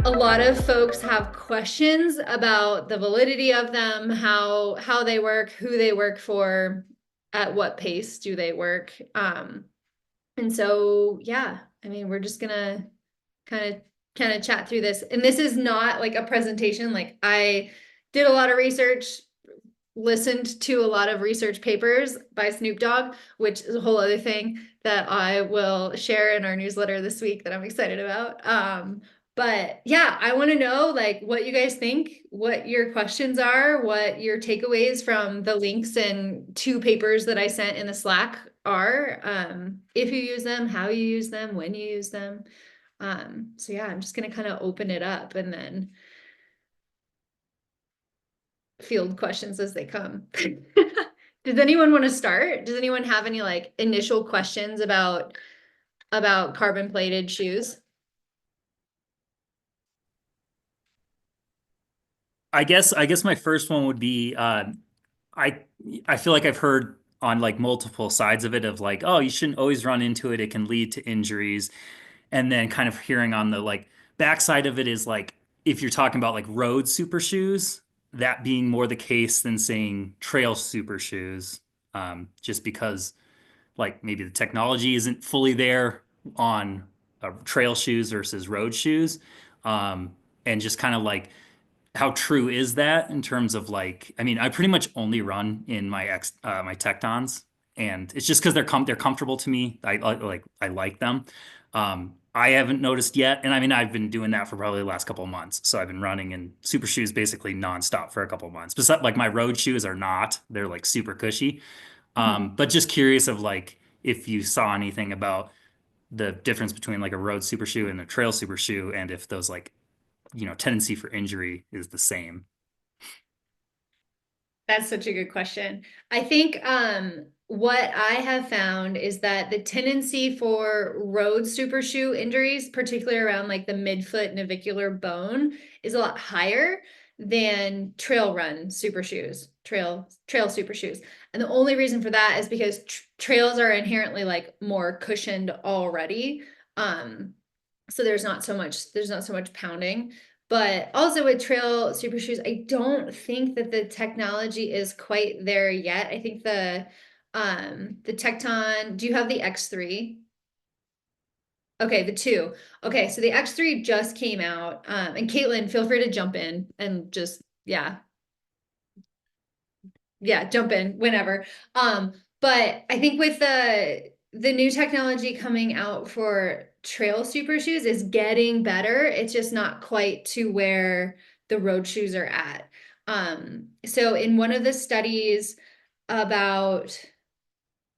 a lot of folks have questions about the validity of them, how they work, who they work for, at what pace do they work. And so yeah, I mean, we're just gonna kind of chat through this. And this is not like a presentation. Like I did a lot of research, listened to a lot of research papers by Snoop Dogg, which is a whole other thing that I will share in our newsletter this week that I'm excited about. But yeah, I want to know like what you guys think, what your questions are, what your takeaways from the links and two papers that I sent in the Slack are, if you use them, how you use them, when you use them. So yeah, I'm just gonna kind of open it up and then field questions as they come. Does anyone want to start? Does anyone have any like initial questions about carbon plated shoes? I guess my first one would be I I feel like I've heard on like multiple sides of it of like, oh, you shouldn't always run into it. It can lead to injuries. And then kind of hearing on the like backside of it is like if you're talking about like road super shoes, that being more the case than saying trail super shoes. Just because like maybe the technology isn't fully there on trail shoes versus road shoes. And just kind of like how true is that in terms of like, I mean, I pretty much only run in my Tectons, and it's just because they're comfortable to me. I like them. I haven't noticed yet, and I mean I've been doing that for probably the last couple of months. So I've been running in super shoes basically nonstop for a couple of months. But like my road shoes are not; they're like super cushy. Mhm. But just curious of like if you saw anything about the difference between like a road super shoe and a trail super shoe, and if those like tendency for injury is the same. That's such a good question. I think what I have found is that the tendency for road super shoe injuries, particularly around like the midfoot navicular bone, is a lot higher than trail run super shoes, trail super shoes. And the only reason for that is because trails are inherently like more cushioned already. Um, so there's not so much pounding. But also with trail super shoes, I don't think that the technology is quite there yet. I think the Tecton, do you have the X3? Okay, the two. Okay, so the X3 just came out. And Caitlin, feel free to jump in and just yeah, jump in whenever. But I think with the new technology coming out for trail super shoes is getting better. It's just not quite to where the road shoes are at. So in one of the studies about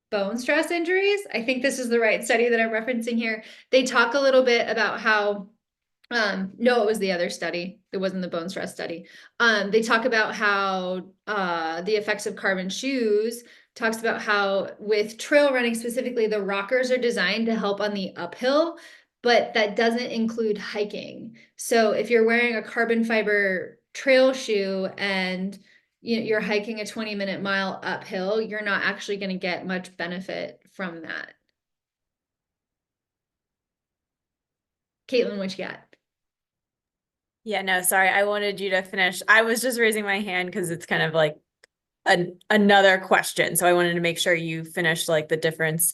bone stress injuries, I think this is the right study that I'm referencing here. They talk a little bit about how no, it was the other study. It wasn't the bone stress study. They talk about how the effects of carbon shoes talks about how with trail running specifically, the rockers are designed to help on the uphill, but that doesn't include hiking. So if you're wearing a carbon fiber trail shoe and you're hiking a 20-minute mile uphill, you're not actually going to get much benefit from that. Caitlin, what you got? Yeah, no, sorry. I wanted you to finish. I was just raising my hand because it's kind of like another question. So I wanted to make sure you finished like the difference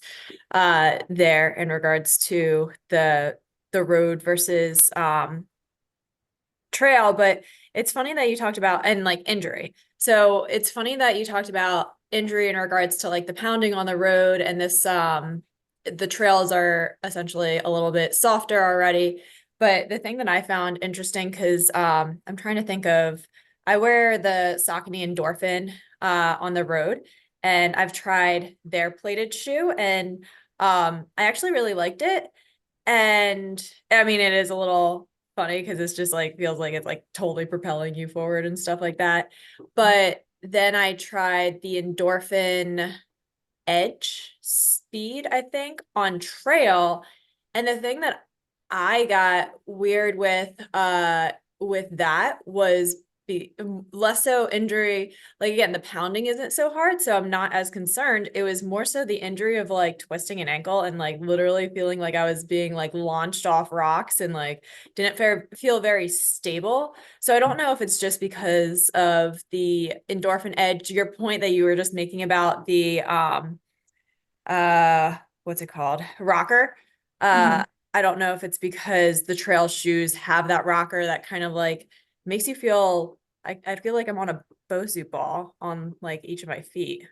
there in regards to the road versus trail. But it's funny that you talked about and like injury. So it's funny that you talked about injury in regards to like the pounding on the road and this the trails are essentially a little bit softer already. But the thing that I found interesting, because I'm trying to think of, I wear the Saucony Endorphin on the road, and I've tried their plated shoe, and I actually really liked it. And I mean, it is a little funny because it's just like feels like it's like totally propelling you forward and stuff like that. But then I tried the Endorphin Edge Speed, I think, on trail. And the thing that I got weird with that was be less so injury. Like again, the pounding isn't so hard, so I'm not as concerned. It was more so the injury of like twisting an ankle and like literally feeling like I was being like launched off rocks and like didn't feel very stable. So I don't know if it's just because of the endorphin edge, your point that you were just making about the what's it called? Rocker. Mhm. I don't know if it's because the trail shoes have that rocker that kind of like makes you feel I feel like I'm on a Bosu ball on like each of my feet.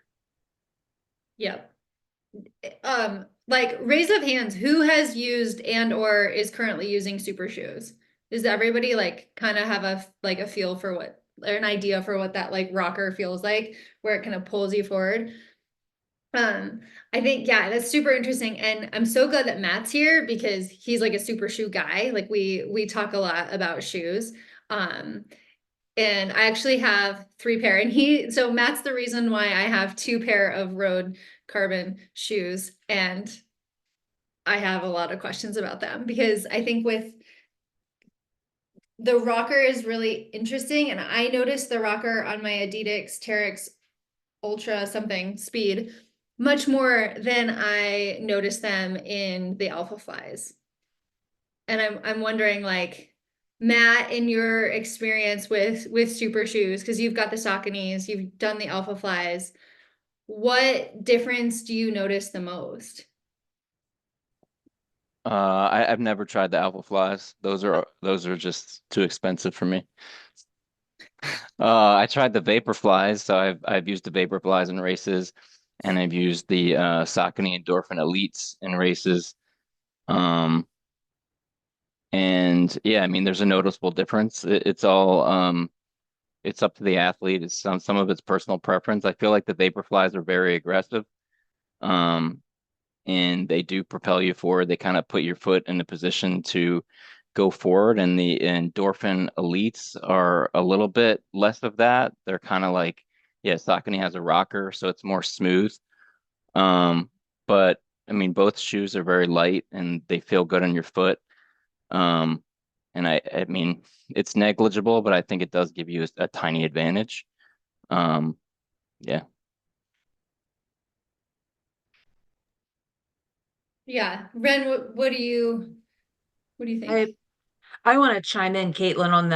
Yep. Like raise of hands, who has used and or is currently using super shoes? Does everybody like kind of have a feel for what or an idea for what that like rocker feels like, where it kind of pulls you forward? Um, I think, yeah, that's super interesting. And I'm so glad that Matt's here because he's like a super shoe guy. Like we talk a lot about shoes. Um, and I actually have 3 pair and so Matt's the reason why I have 2 pair of road carbon shoes. And I have a lot of questions about them because I think with the rocker is really interesting. And I noticed the rocker on my Adidas Terrex Ultra something speed much more than I noticed them in the Alpha Flies. And I'm wondering like Matt, in your experience with super shoes, because you've got the Sauconys, you've done the Alpha Flies, what difference do you notice the most? I've never tried the Alpha Flies. Those are just too expensive for me. I tried the Vapor Flies, so I've used the Vapor Flies in races, and I've used the Saucony Endorphin Elites in races. Um, and yeah, I mean, there's a noticeable difference. It's all it's up to the athlete. It's some of it's personal preference. I feel like the Vapor Flies are very aggressive. Um, and they do propel you forward. They kind of put your foot in a position to go forward. And the endorphin elites are a little bit less of that. They're kind of like, yeah, Saucony has a rocker, so it's more smooth. Um, but I mean, both shoes are very light and they feel good on your foot. Um, and I mean, it's negligible, but I think it does give you a tiny advantage. Um, yeah. Yeah. Ren, what do you think? I I want to chime in, Caitlin, on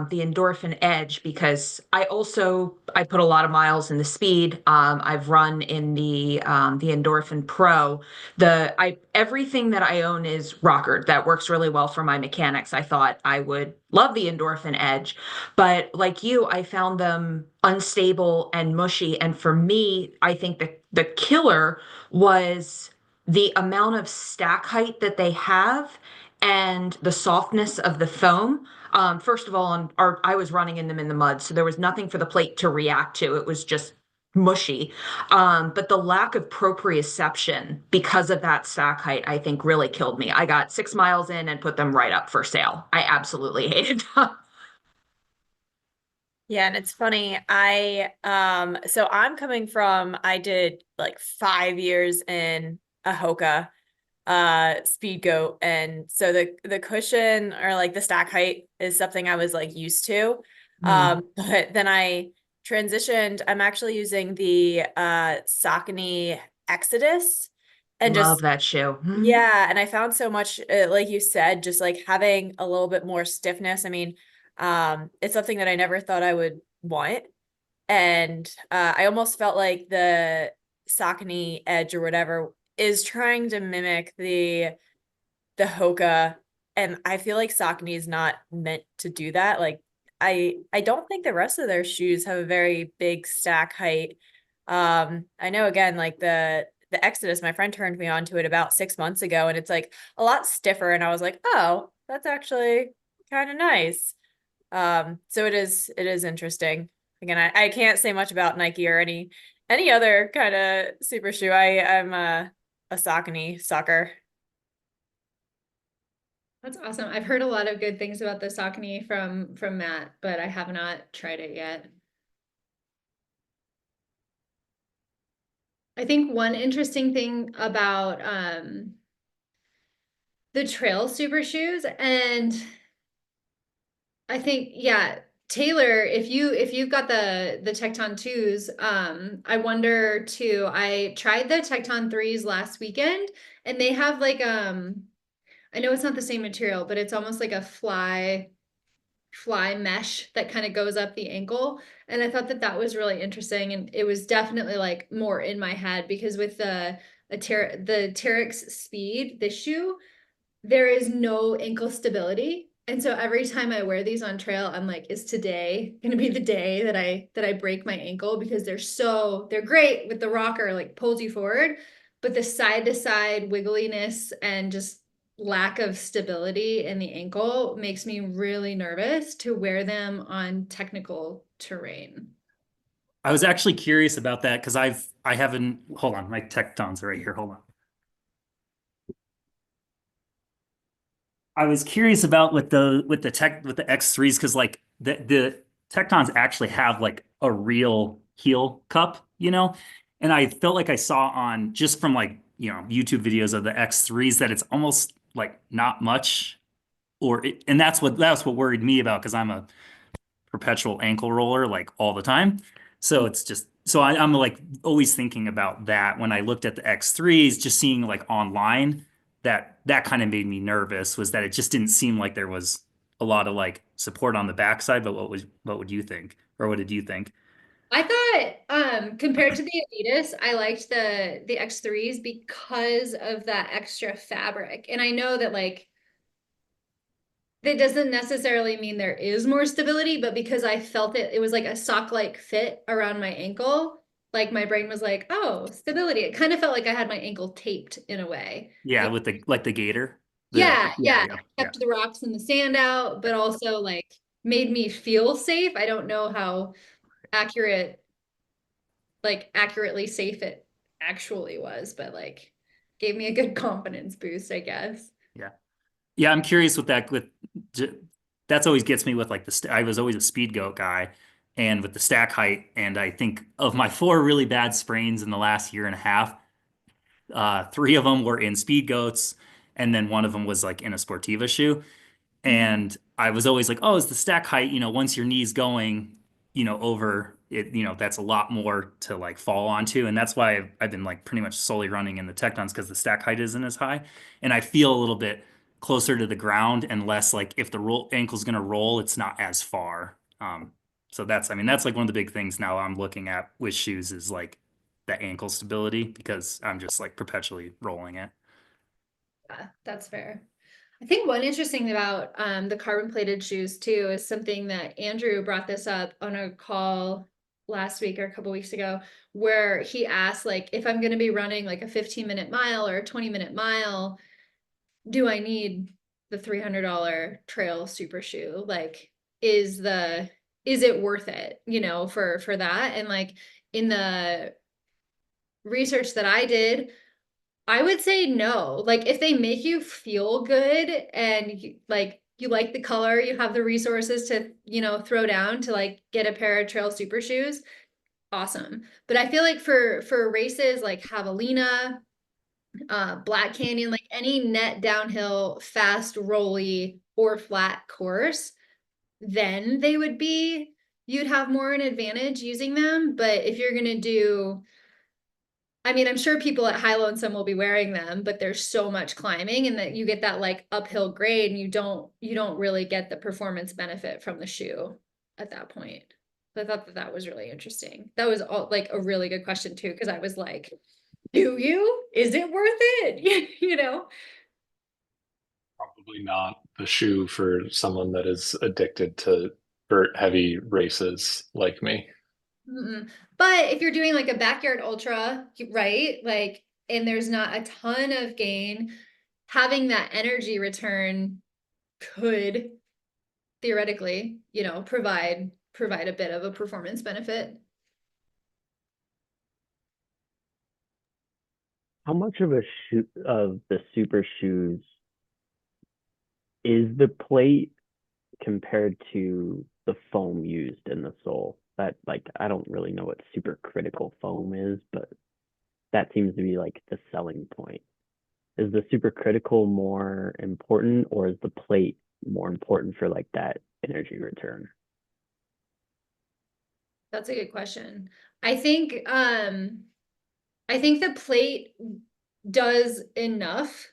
the endorphin edge because I put a lot of miles in the speed. I've run in the endorphin pro. The I Everything that I own is rockered. That works really well for my mechanics. I thought I would love the endorphin edge, but like you, I found them unstable and mushy. And for me, I think the killer was the amount of stack height that they have and the softness of the foam. First of all, I was running in them in the mud, so there was nothing for the plate to react to. It was just mushy. But the lack of proprioception because of that stack height, I think, really killed me. I got 6 miles in and put them right up for sale. I absolutely hated them. Yeah, and it's funny. So I'm coming from I did like 5 years in a Hoka speed goat, and so the cushion or like the stack height is something I was like used to. But then I transitioned. I'm actually using the Saucony Exodus and Love just that shoe. yeah, and I found so much like you said, just like having a little bit more stiffness. I mean, it's something that I never thought I would want. And I almost felt like the Saucony Edge or whatever is trying to mimic the Hoka, and I feel like Saucony is not meant to do that. Like I don't think the rest of their shoes have a very big stack height. I know again, like the Exodus, my friend turned me on to it about 6 months ago, and it's like a lot stiffer, and I was like, oh, that's actually kind of nice. So it is interesting. Again, I can't say much about Nike or any other kind of super shoe. I'm a Saucony sucker. That's awesome. I've heard a lot of good things about the Saucony from Matt, but I have not tried it yet. I think one interesting thing about the trail super shoes, and I think, yeah, Taylor, if you've got the Tecton 2s, I wonder too, I tried the Tecton 3s last weekend and they have like I know it's not the same material, but it's almost like a fly mesh that kind of goes up the ankle. And I thought that that was really interesting. And it was definitely like more in my head because with the Terex Speed, this shoe, there is no ankle stability. And so every time I wear these on trail, I'm like, is today gonna be the day that I break my ankle? Because they're great with the rocker, like pulls you forward, but the side to side wiggliness and just lack of stability in the ankle makes me really nervous to wear them on technical terrain. I was actually curious about that because I haven't, hold on, my Tectons are right here. Hold on. I was curious about with the X3s because like the Tectons actually have like a real heel cup, you know? And I felt like I saw on just from like, YouTube videos of the X3s that it's almost like not much and that's what worried me about because I'm a perpetual ankle roller like all the time. So it's just so I'm like always thinking about that when I looked at the X3s, just seeing like online that kind of made me nervous was that it just didn't seem like there was a lot of like support on the backside. But what would you think? Or what did you think? I thought, compared to the Adidas, I liked the X3s because of that extra fabric. And I know that like that doesn't necessarily mean there is more stability, but because I felt it was like a sock-like fit around my ankle, like my brain was like, oh, stability. It kind of felt like I had my ankle taped in a way. Yeah, with the gator. Yeah, Yeah. kept the rocks and the sand out, but also like made me feel safe. I don't know how accurate, like accurately safe it actually was, but like gave me a good confidence boost, I guess. Yeah. Yeah, I'm curious with that. That's always gets me with like I was always a speed goat guy, and with the stack height, and I think of my four really bad sprains in the last year and a half, three of them were in speed goats, and then one of them was like in a Sportiva shoe. And I was always like, oh, is the stack height, once your knee's going, over it, that's a lot more to like fall onto. And that's why I've been like pretty much solely running in the Tectons because the stack height isn't as high. And I feel a little bit closer to the ground and less like if the ankle's going to roll, it's not as far. So I mean, that's like one of the big things now I'm looking at with shoes is like the ankle stability because I'm just like perpetually rolling it. Yeah, that's fair. I think one interesting thing about the carbon plated shoes too is something that Andrew brought this up on a call last week or a couple weeks ago, where he asked like if I'm going to be running like a 15-minute mile or a 20-minute mile, do I need the $300 trail super shoe? Like, is it worth it, for that? And like in the research that I did, I would say no. Like if they make you feel good and you like the color, you have the resources to, throw down to like get a pair of trail super shoes, awesome. But I feel like for races like Javelina, Black Canyon, like any net downhill, fast, rolly, or flat course, then you'd have more an advantage using them. But if you're gonna do, I mean, I'm sure people at High Lonesome will be wearing them, but there's so much climbing and that you get that like uphill grade and you don't really get the performance benefit from the shoe at that point. So I thought that that was really interesting. That was all like a really good question too, because I was like, do you? Is it worth it? You know? Probably not the shoe for someone that is addicted to vert heavy races like me. Mm-mm. But if you're doing like a backyard ultra, right? Like, and there's not a ton of gain, having that energy return could theoretically, provide a bit of a performance benefit. How much of a shoe of the super shoes is the plate compared to the foam used in the sole? That like I don't really know what supercritical foam is, but that seems to be like the selling point. Is the supercritical more important or is the plate more important for like that energy return? That's a good question. I think the plate does enough,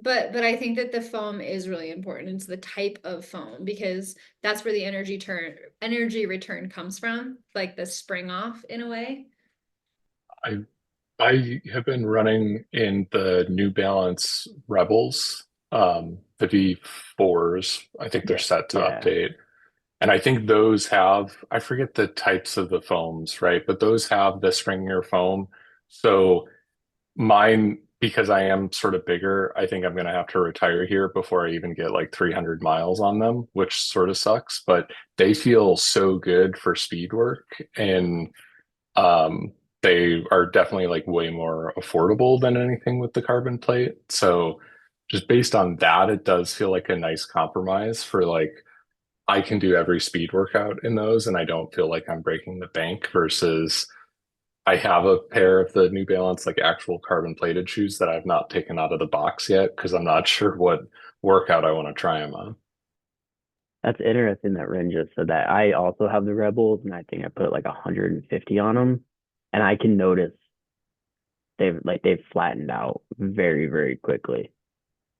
but I think that the foam is really important. It's the type of foam because that's where the energy return comes from, like the spring off in a way. I have been running in the New Balance Rebels, the V4s. I think they're set to Yeah. update. And I think those have, I forget the types of the foams, right? But those have the stringier foam. So mine, because I am sort of bigger, I think I'm going to have to retire here before I even get like 300 miles on them, which sort of sucks. But they feel so good for speed work. And um, they are definitely like way more affordable than anything with the carbon plate. So just based on that, it does feel like a nice compromise for like I can do every speed workout in those and I don't feel like I'm breaking the bank versus I have a pair of the New Balance like actual carbon plated shoes that I've not taken out of the box yet because I'm not sure what workout I want to try them on. That's interesting that Ren just said that. I also have the Rebels, and I think I put like 150 on them, and I can notice they've flattened out very, very quickly.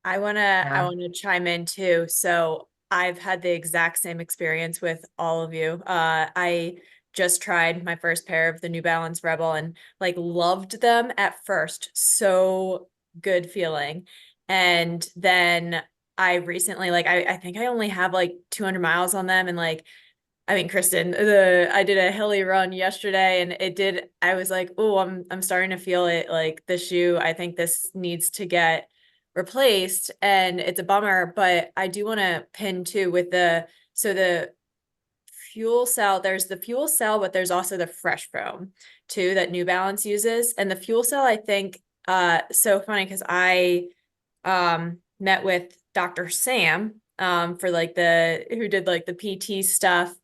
I Yeah. wanna chime in too. So I've had the exact same experience with all of you. I just tried my first pair of the New Balance Rebel and like loved them at first. So good feeling. And then I recently, like, I think I only have like 200 miles on them. And like, I mean, Kristen, I did a hilly run yesterday and I was like, oh, I'm starting to feel it, like the shoe. I think this needs to get replaced and it's a bummer, but I do want to pin too with the fuel cell, there's the fuel cell, but there's also the fresh foam too that New Balance uses. And the fuel cell, I think, so funny because I met with Dr. Sam for like who did like the PT stuff.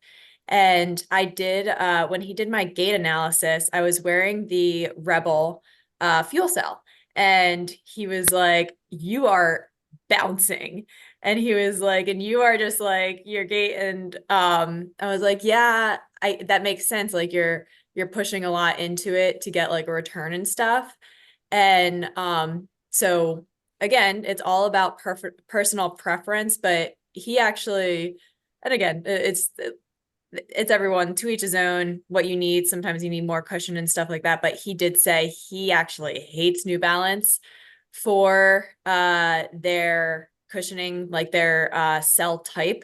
And I did when he did my gait analysis, I was wearing the Rebel fuel cell. And he was like, you are bouncing. And he was like, and you are just like your gait. And I was like, yeah, that makes sense. Like you're pushing a lot into it to get like a return and stuff. And so again, it's all about personal preference, but he actually, and again, it's everyone to each his own, what you need. Sometimes you need more cushion and stuff like that. But he did say he actually hates New Balance for their cushioning, like their cell type.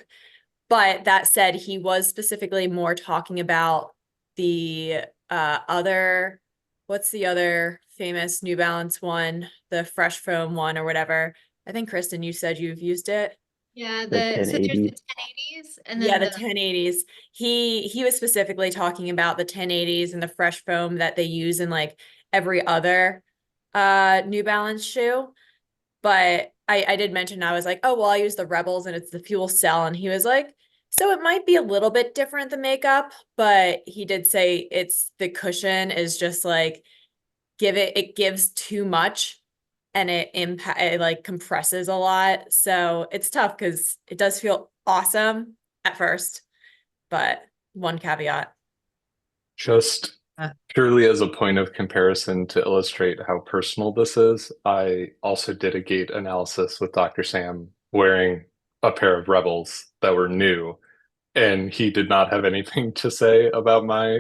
But that said, he was specifically more talking about the other, what's the other famous New Balance one, the Fresh Foam one or whatever. I think Kristen, you said you've used it. Yeah, The so there's the 1080. 1080s and Yeah, then the 1080s. He was specifically talking about the 1080s and the fresh foam that they use in like every other New Balance shoe. But I did mention, I was like, oh well, I use the Rebels and it's the fuel cell. And he was like, so it might be a little bit different the makeup, but he did say it's the cushion is just like it gives too much and it like compresses a lot. So it's tough because it does feel awesome at first, but one caveat. Just purely as a point of comparison to illustrate how personal this is, I also did a gait analysis with Dr. Sam wearing a pair of Rebels that were new, and he did not have anything to say about my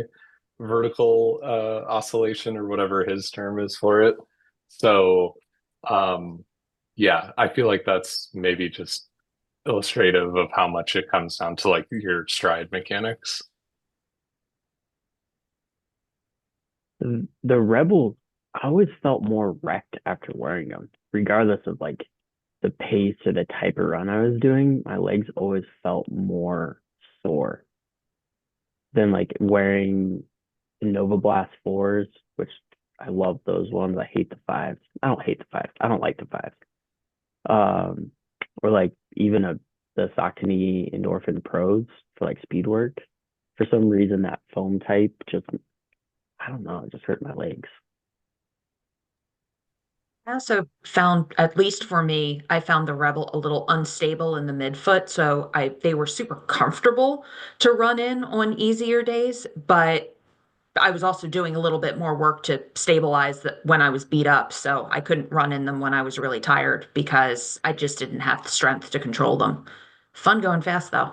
vertical oscillation or whatever his term is for it. So, yeah, I feel like that's maybe just illustrative of how much it comes down to like your stride mechanics. The Rebels, I always felt more wrecked after wearing them, regardless of like the pace or the type of run I was doing. My legs always felt more sore than like wearing the Nova Blast 4s, which I love those ones. I hate the 5s. I don't hate the 5s. I don't like the 5s. Or like even the Saucony Endorphin Pros for like speed work. For some reason, that foam type just, I don't know, it just hurt my legs. I also found, at least for me, I found the Rebel a little unstable in the midfoot. So they were super comfortable to run in on easier days, but I was also doing a little bit more work to stabilize when I was beat up. So I couldn't run in them when I was really tired because I just didn't have the strength to control them. Fun going fast though.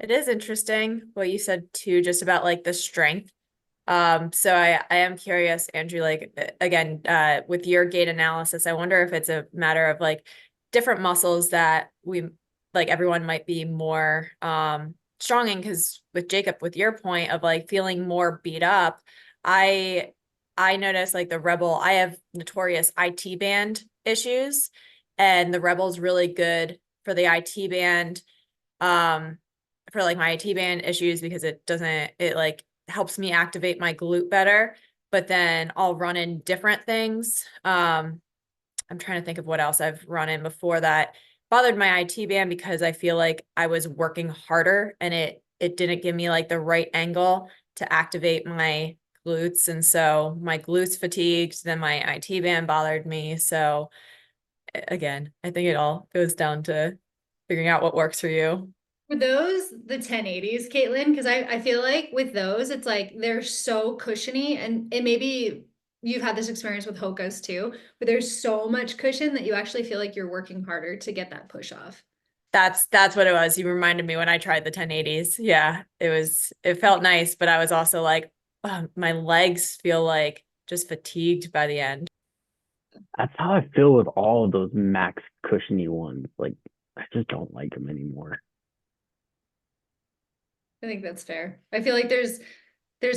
It is interesting what you said too, just about like the strength. So I am curious, Andrew, like again, with your gait analysis, I wonder if it's a matter of like different muscles that we like everyone might be more strong in, because with Jacob, with your point of like feeling more beat up, I I noticed like the Rebel, I have notorious IT band issues, and the Rebel's really good for the IT band, um, for like my IT band issues, because it like helps me activate my glute better, but then I'll run in different things. I'm trying to think of what else I've run in before that bothered my IT band, because I feel like I was working harder and it didn't give me like the right angle to activate my glutes. And so my glutes fatigued, then my IT band bothered me. So again, I think it all goes down to figuring out what works for you. For those, the 1080s, Caitlin, because I feel like with those, it's like they're so cushiony, and it maybe you've had this experience with Hokas too, but there's so much cushion that you actually feel like you're working harder to get that push off. That's what it was. You reminded me when I tried the 1080s. Yeah, it felt nice, but I was also like, my legs feel like just fatigued by the end. That's how I feel with all of those max cushiony ones. Like, I just don't like them anymore. I think that's fair. I feel like there's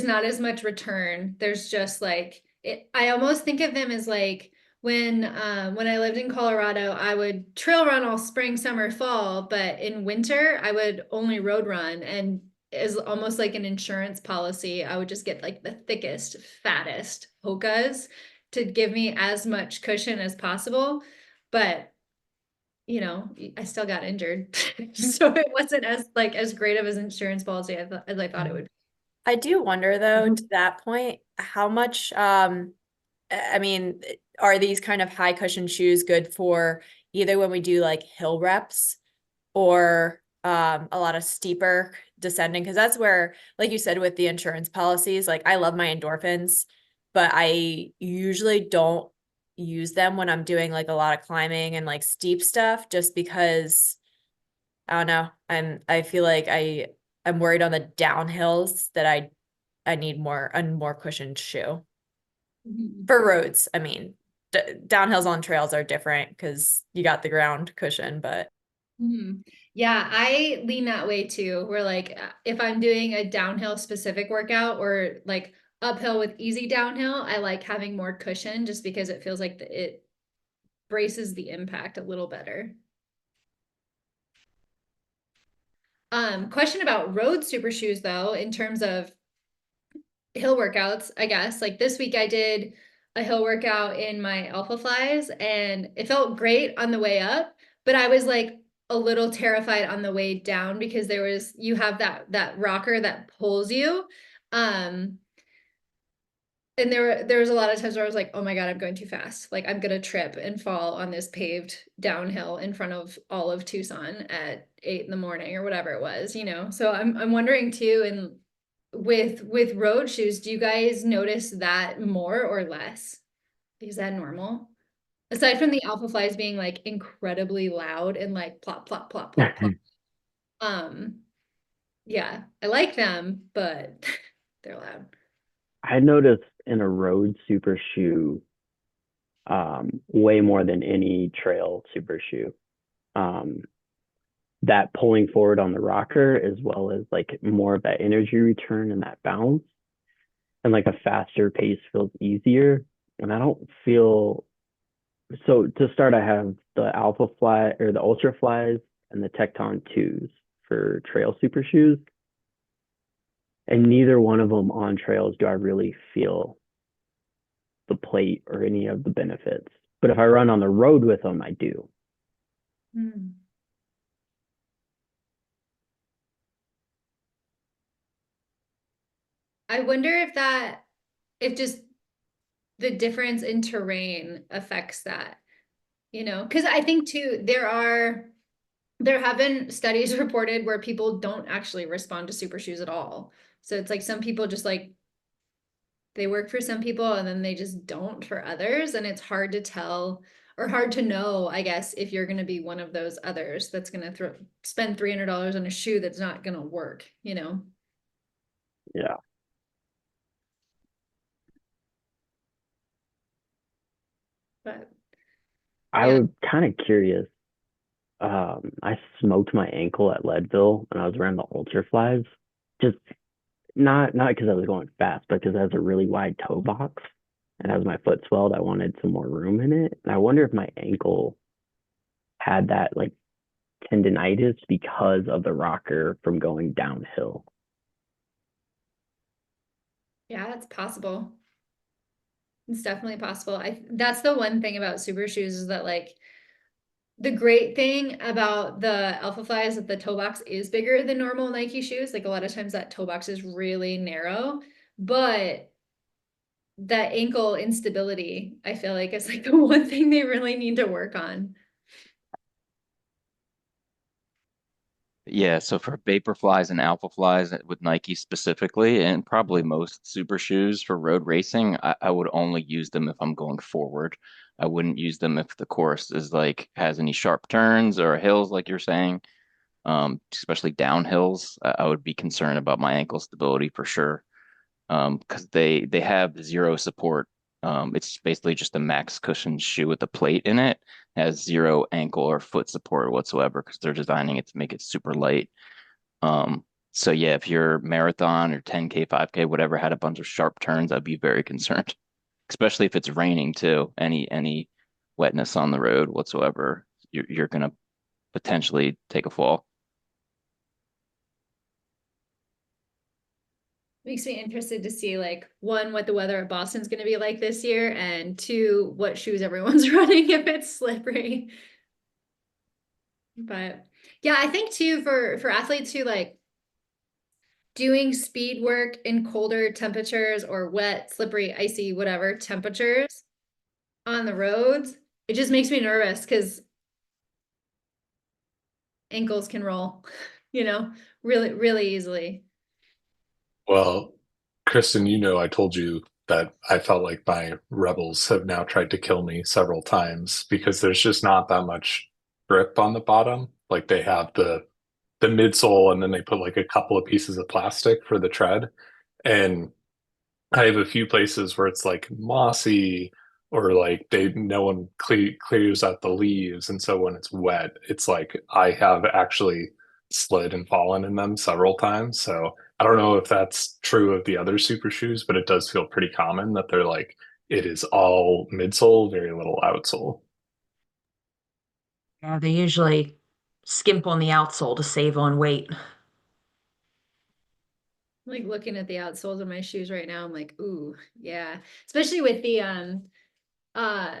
not as much return. There's just like it, I almost think of them as like when I lived in Colorado, I would trail run all spring, summer, fall, but in winter I would only road run, and is almost like an insurance policy. I would just get like the thickest, fattest Hokas to give me as much cushion as possible. But you know, I still got injured. So it wasn't as like as great of an insurance policy as I thought it would. I do wonder though, to that point, how much I mean, are these kind of high cushion shoes good for either when we do like hill reps or a lot of steeper descending? Because that's where, like you said, with the insurance policies, like I love my endorphins, but I usually don't use them when I'm doing like a lot of climbing and like steep stuff, just because I don't know. I feel like I'm worried on the downhills that I need a more cushioned shoe for roads. I mean, downhills on trails are different because you got the ground cushion, but Mhm. Yeah, I lean that way too. Where like if I'm doing a downhill specific workout or like uphill with easy downhill, I like having more cushion just because it feels like it braces the impact a little better. Question about road super shoes though, in terms of hill workouts, I guess. Like this week I did a hill workout in my Alpha Flies and it felt great on the way up, but I was like a little terrified on the way down because you have that rocker that pulls you. Um and there was a lot of times where I was like, oh my God, I'm going too fast. Like I'm gonna trip and fall on this paved downhill in front of all of Tucson at 8 in the morning or whatever it was, you know. So I'm wondering too, and with road shoes, do you guys notice that more or less? Is that normal? Aside from the Alpha Flies being like incredibly loud and like plop, plop, plop, plop, plop. Um, yeah, I like them, but they're loud. I noticed in a road super shoe, way more than any trail super shoe. Um, that pulling forward on the rocker, as well as like more of that energy return and that bounce, and like a faster pace feels easier. And I don't feel so. To start, I have the Alpha Fly or the Ultra Flies and the Tecton 2s for trail super shoes. And neither one of them on trails do I really feel the plate or any of the benefits. But if I run on the road with them, I do. Hmm. I wonder if just the difference in terrain affects that, you know, because I think too, there are there have been studies reported where people don't actually respond to super shoes at all. So it's like some people just like they work for some people and then they just don't for others. And it's hard to tell or hard to know, I guess, if you're going to be one of those others that's going to spend $300 on a shoe that's not going to work, you know? Yeah. But I Yeah. was kind of curious. I smoked my ankle at Leadville when I was around the Ultraflies. Just not because I was going fast, but because it has a really wide toe box. And as my foot swelled, I wanted some more room in it. And I wonder if my ankle had that like tendonitis because of the rocker from going downhill. yeah, it's possible. It's definitely possible. That's the one thing about super shoes is that like the great thing about the Alpha Fly is that the toe box is bigger than normal Nike shoes. Like a lot of times that toe box is really narrow, but that ankle instability, I feel like is like the one thing they really need to work on. Yeah, so for Vaporflies and Alpha Flies with Nike specifically, and probably most super shoes for road racing, I would only use them if I'm going forward. I wouldn't use them if the course is like has any sharp turns or hills, like you're saying. Especially downhills, I would be concerned about my ankle stability for sure. Because they have zero support. It's basically just a max cushion shoe with a plate in it. Has zero ankle or foot support whatsoever because they're designing it to make it super light. So yeah, if your marathon or 10K, 5K, whatever had a bunch of sharp turns, I'd be very concerned, especially if it's raining too. Any wetness on the road whatsoever, you're gonna potentially take a fall. Makes me interested to see like one, what the weather at Boston's going to be like this year, and two, what shoes everyone's running if it's slippery. But yeah, I think too for athletes who like doing speed work in colder temperatures or wet, slippery, icy, whatever temperatures on the roads, it just makes me nervous because ankles can roll, you know, really, really easily. Well, Kristen, you know, I told you that I felt like my rebels have now tried to kill me several times because there's just not that much grip on the bottom. Like they have the midsole and then they put like a couple of pieces of plastic for the tread. And I have a few places where it's like mossy or like they no one clears out the leaves, and so when it's wet, it's like I have actually slid and fallen in them several times. So I don't know if that's true of the other super shoes, but it does feel pretty common that they're like it is all midsole, very little outsole. Yeah, they usually skimp on the outsole to save on weight. Like looking at the outsoles of my shoes right now, I'm like, ooh, yeah. Especially with uh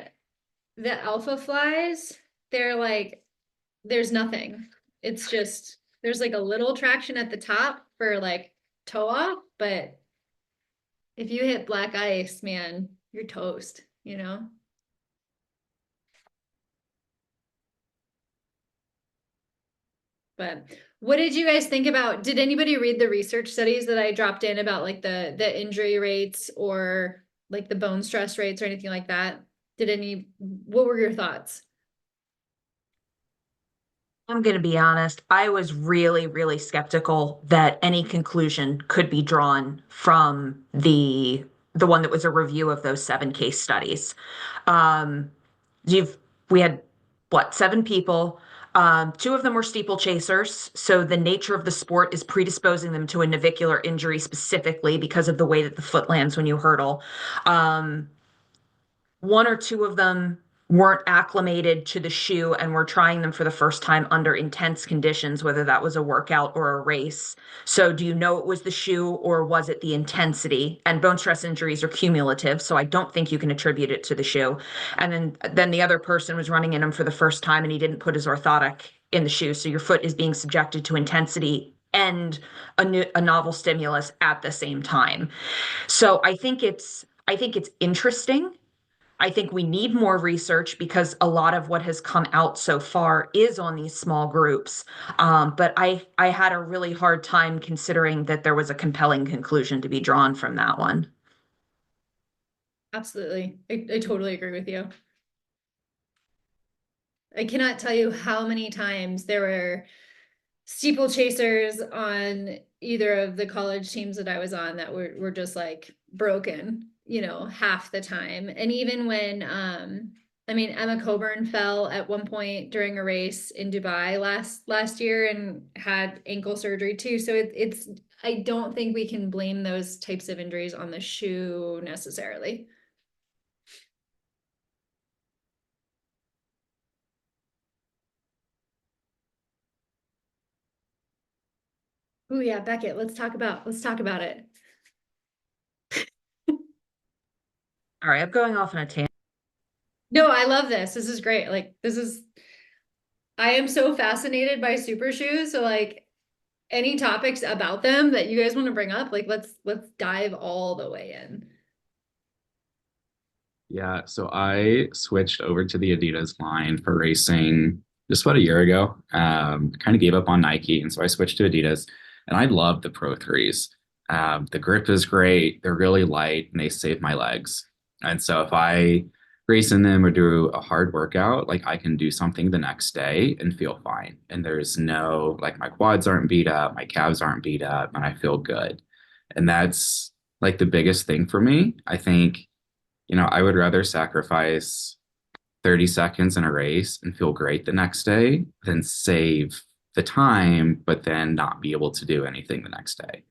the Alpha Flies, they're like there's nothing. It's just there's like a little traction at the top for like toe off, but if you hit black ice, man, you're toast, you know? But what did you guys think about? Did anybody read the research studies that I dropped in about like the injury rates or like the bone stress rates or anything like that? What were your thoughts? I'm going to be honest, I was really, really skeptical that any conclusion could be drawn from the one that was a review of those 7 case studies. Um, you've we had what, 7 people. 2 of them were steeplechasers, so the nature of the sport is predisposing them to a navicular injury specifically because of the way that the foot lands when you hurdle. 1 or 2 of them weren't acclimated to the shoe and were trying them for the first time under intense conditions, whether that was a workout or a race. So, do you know it was the shoe or was it the intensity? And bone stress injuries are cumulative, so I don't think you can attribute it to the shoe. And then the other person was running in them for the first time and he didn't put his orthotic in the shoe. So your foot is being subjected to intensity and a novel stimulus at the same time. So I think it's interesting. I think we need more research because a lot of what has come out so far is on these small groups. But I had a really hard time considering that there was a compelling conclusion to be drawn from that one. Absolutely. I totally agree with you. I cannot tell you how many times there were steeplechasers on either of the college teams that I was on that were just like broken, half the time. And even when I mean Emma Coburn fell at one point during a race in Dubai last year and had ankle surgery too. So it's I don't think we can blame those types of injuries on the shoe necessarily. Oh yeah, Beckett, let's talk about it. All right, I'm going off on a tangent. No, I love this. This is great. I am so fascinated by super shoes. So like any topics about them that you guys want to bring up, like let's dive all the way in. Yeah, so I switched over to the Adidas line for racing just about a year ago. Kind of gave up on Nike, and so I switched to Adidas, and I love the Pro 3s. The grip is great, they're really light, and they save my legs. And so if I race in them or do a hard workout, like I can do something the next day and feel fine. And there's no, like my quads aren't beat up, my calves aren't beat up, and I feel good. And that's like the biggest thing for me. I think I would rather sacrifice 30 seconds in a race and feel great the next day than save the time, but then not be able to do anything the next day.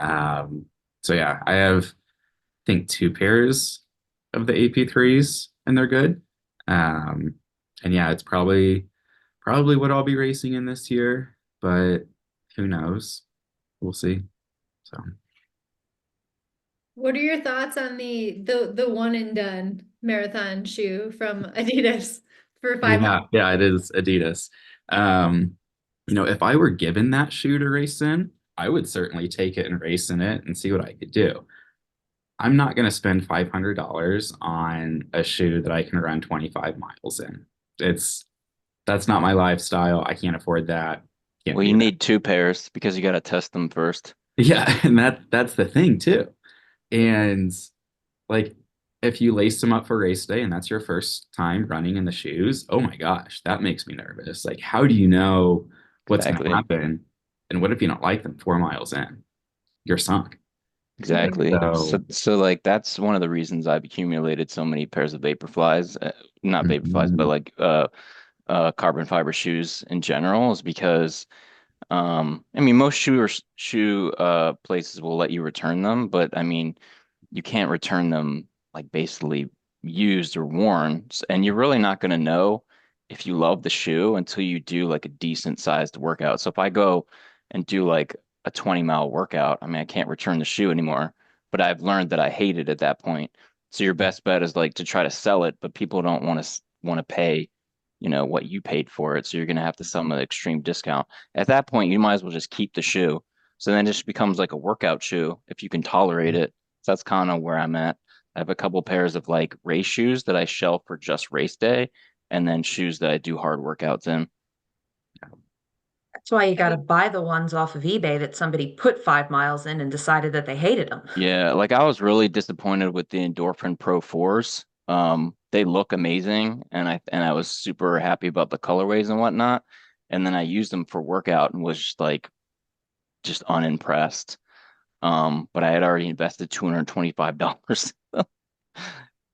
So yeah, I have, I think, two pairs of the AP3s and they're good. And yeah, it's probably what I'll be racing in this year, but who knows? We'll see. So. What are your thoughts on the one and done marathon shoe from Adidas for 500? Yeah, it is Adidas. If I were given that shoe to race in, I would certainly take it and race in it and see what I could do. I'm not going to spend $500 on a shoe that I can run 25 miles in. That's not my lifestyle. I can't afford that. Can't Well, do you that. need two pairs because you got to test them first. Yeah, and that's the thing too. And like if you lace them up for race day and that's your first time running in the shoes, oh my gosh, that makes me nervous. Like, how do you know what's going Exactly. to happen? And what if you don't like them 4 miles in? You're sunk. Exactly. So, So like that's one of the reasons I've accumulated so many pairs of Vaporflies, not Vaporflies, but mhm, like carbon fiber shoes in general, is because I mean most shoe places will let you return them, but I mean you can't return them like basically used or worn, and you're really not going to know if you love the shoe until you do like a decent sized workout. So if I go and do like a 20-mile workout, I mean I can't return the shoe anymore, but I've learned that I hate it at that point. So your best bet is like to try to sell it, but people don't want to pay, what you paid for it. So you're going to have to sell them at an extreme discount. At that point, you might as well just keep the shoe. So then it just becomes like a workout shoe if you can tolerate it. So that's kind of where I'm at. I have a couple pairs of like race shoes that I shelf for just race day, and then shoes that I do hard workouts in. That's why you got to buy the ones off of eBay that somebody put 5 miles in and decided that they hated them. Yeah, like I was really disappointed with the Endorphin Pro 4s. They look amazing, and I was super happy about the colorways and whatnot. And then I used them for workout and was just unimpressed. But I had already invested $225.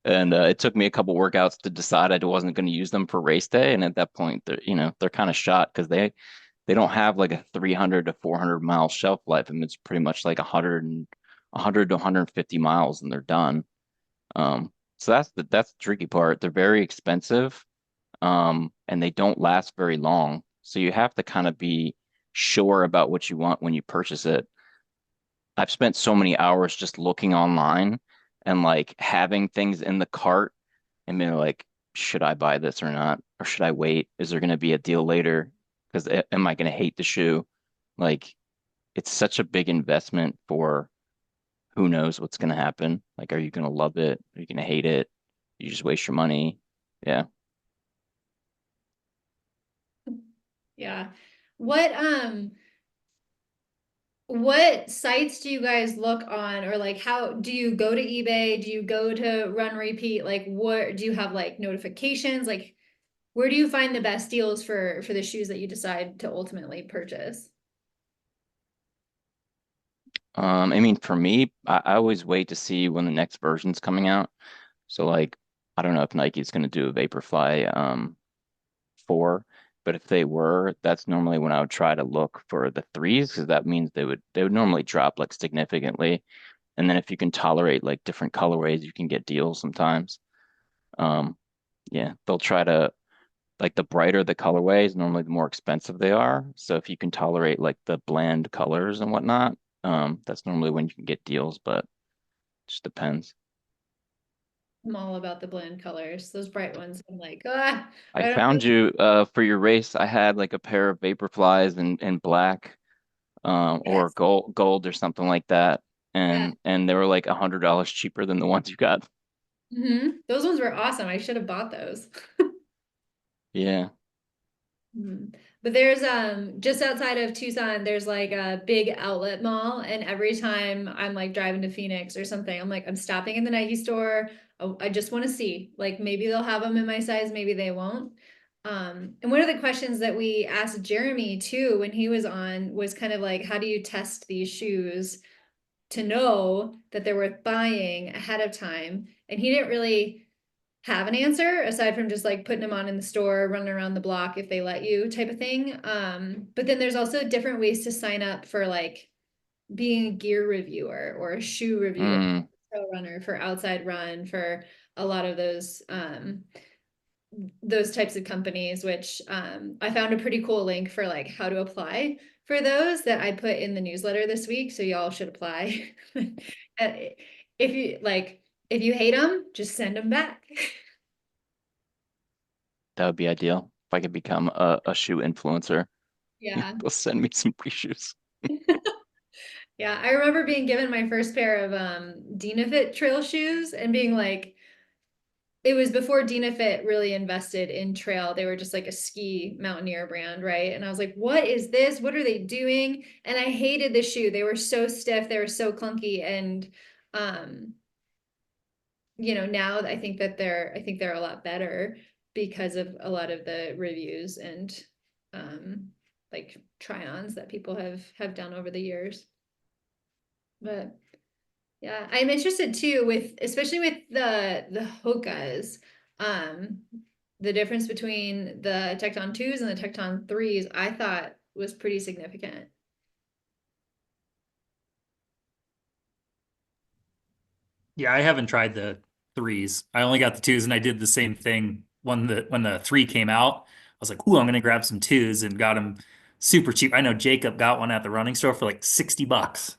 And it took me a couple workouts to decide I wasn't going to use them for race day. And at that point, they're kind of shot because they don't have like a 300 to 400 mile shelf life. I mean, it's pretty much like 100 to 150 miles and they're done. So that's the tricky part. They're very expensive, and they don't last very long. So you have to kind of be sure about what you want when you purchase it. I've spent so many hours just looking online and like having things in the cart and being like, should I buy this or not? Or should I wait? Is there going to be a deal later? Because am I going to hate the shoe? Like, it's such a big investment for who knows what's going to happen. Like, are you going to love it? Are you going to hate it? you just waste your money. Yeah. Yeah. What sites do you guys look on, or like how do you go to eBay? Do you go to Run Repeat? Like what do you have like notifications? Like where do you find the best deals for the shoes that you decide to ultimately purchase? I mean, for me, I always wait to see when the next version's coming out. So like, I don't know if Nike's going to do a Vaporfly 4, but if they were, that's normally when I would try to look for the threes, because that means they would normally drop like significantly. And then if you can tolerate like different colorways, you can get deals sometimes. Um, yeah, they'll try to like the brighter the colorways, normally the more expensive they are. So if you can tolerate like the bland colors and whatnot, that's normally when you can get deals, but it just depends. I'm all about the bland colors. Those bright ones, I'm like, ah, I I don't found know. you for your race. I had like a pair of Vaporflies in black, or Yes. gold or something like that, Yeah. and they were like $100 cheaper than the ones you got. Those ones were awesome. I should have bought those. Yeah. But there's just outside of Tucson, there's like a big outlet mall, and every time I'm like driving to Phoenix or something, I'm like, I'm stopping in the Nike store. Oh, I just want to see, like maybe they'll have them in my size, maybe they won't. And one of the questions that we asked Jeremy too when he was on was kind of like, how do you test these shoes to know that they're worth buying ahead of time? And he didn't really have an answer aside from just like putting them on in the store, running around the block if they let you type of thing. But then there's also different ways to sign up for like being a gear reviewer or a shoe reviewer, Mm, trail runner for Outside Run, for a lot of those types of companies, which I found a pretty cool link for like how to apply for those that I put in the newsletter this week. So y'all should apply. If you like, if you hate them, just send them back. that would be ideal if I could become a shoe influencer. Yeah. They'll send me some free shoes. Yeah. I remember being given my first pair of Dynafit trail shoes and being like, it was before Dynafit really invested in trail. They were just like a ski mountaineer brand, right? And I was like, what is this? What are they doing? And I hated the shoe. They were so stiff, they were so clunky. And um, now I think they're a lot better because of a lot of the reviews and like try-ons that people have done over the years. But yeah, I'm interested too with especially with the Hokas. Um, the difference between the Tecton 2s and the Tecton 3s, I thought was pretty significant. Yeah, I haven't tried the threes. I only got the twos, and I did the same thing when the three came out. I was like, "Ooh, I'm gonna grab some twos," and got them super cheap. I know Jacob got one at the running store for like $60.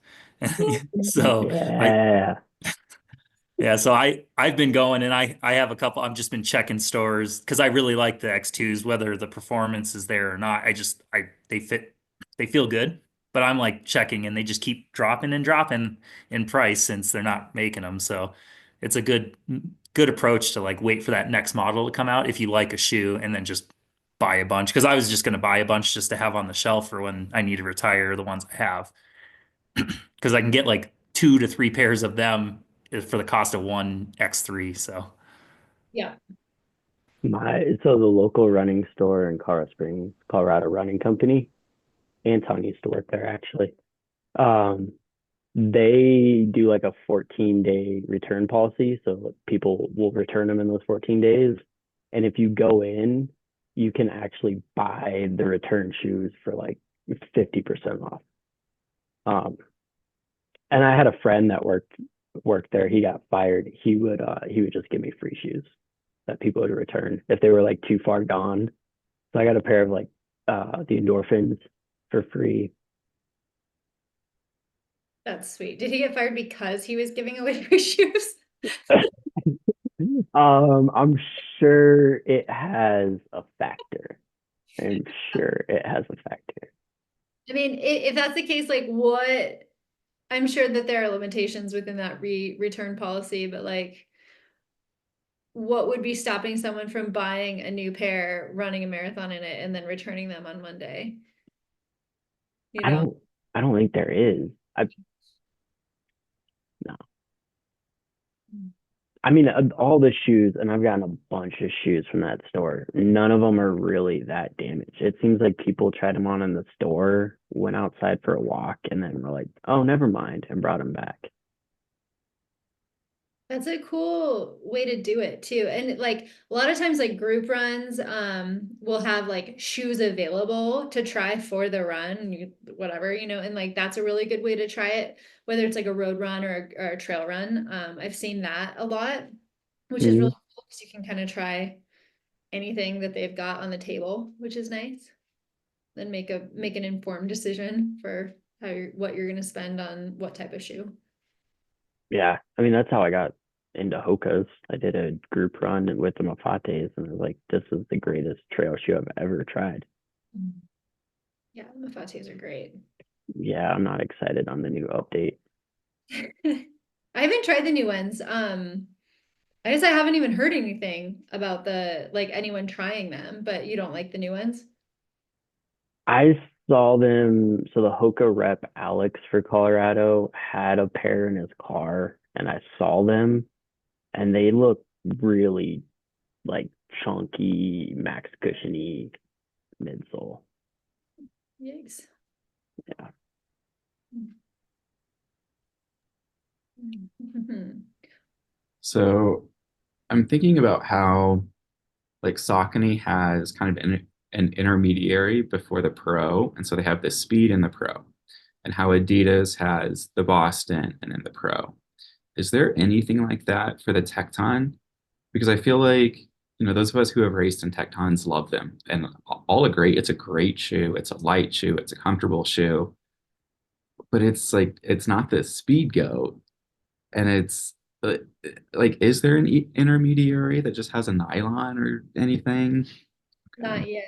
So I Yeah. yeah, so I've been going, and I have a couple. I've just been checking stores because I really like the X2s, whether the performance is there or not. They feel good, but I'm like checking, and they just keep dropping and dropping in price since they're not making them. So it's a good approach to like wait for that next model to come out if you like a shoe, and then just buy a bunch. Because I was just going to buy a bunch just to have on the shelf for when I need to retire the ones I have, because I can get like 2 to 3 pairs of them for the cost of one X3. So Yeah. So the local running store in Colorado Springs, Colorado Running Company, Anton used to work there actually. Um, they do like a 14-day return policy, so people will return them in those 14 days. And if you go in, you can actually buy the return shoes for like 50% off. And I had a friend that worked there. He got fired. He would just give me free shoes that people would return if they were like too far gone. So I got a pair of like the Endorphins for free. That's sweet. Did he get fired because he was giving away free shoes? I'm sure it has a factor. I'm sure it has a factor. I mean, if that's the case, like what, I'm sure that there are limitations within that return policy, but like, what would be stopping someone from buying a new pair, running a marathon in it, and then returning them on Monday? You I know? don't I don't think there is. No. I mean, all the shoes, and I've gotten a bunch of shoes from that store. None of them are really that damaged. It seems like people tried them on in the store, went outside for a walk, and then were like, "Oh, never mind," and brought them back. That's a cool way to do it too. And like a lot of times like group runs will have like shoes available to try for the run, whatever, and like that's a really good way to try it, whether it's like a road run or a trail run. I've seen that a lot, which is really Mhm. cool because you can kind of try anything that they've got on the table, which is nice. Then make an informed decision for what you're going to spend on what type of shoe. Yeah, I mean that's how I got into Hoka's. I did a group run with the Mafates, and I was like, "This is the greatest trail shoe I've ever tried." Yeah, Mafates are great. Yeah, I'm not excited on the new update. I haven't tried the new ones. I guess I haven't even heard anything about like anyone trying them, but you don't like the new ones? I saw them. So the Hoka rep Alex for Colorado had a pair in his car, and I saw them, and they look really like chunky, max cushiony midsole. Yikes. Yeah. So I'm thinking about how like Saucony has kind of an intermediary before the pro, and so they have the speed in the pro, and how Adidas has the Boston and then the pro. Is there anything like that for the Tecton? Because I feel like, those of us who have raced in Tectons love them and all agree it's a great shoe, it's a light shoe, it's a comfortable shoe, but it's like it's not the speed goat, and it's uh, like, is there an intermediary that just has a nylon or anything? Okay, Not yet.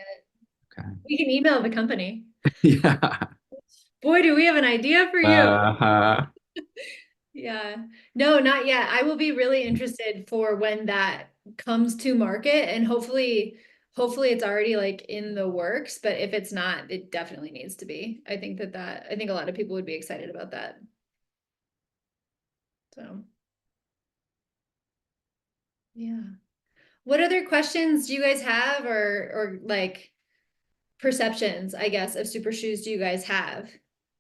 okay. We can email the company. Yeah. Boy, do we have an idea for you. Uh-huh. Yeah. No, not yet. I will be really interested for when that comes to market, and hopefully it's already like in the works, but if it's not, it definitely needs to be. I think a lot of people would be excited about that. So, yeah. What other questions do you guys have, or like perceptions, I guess, of super shoes do you guys have?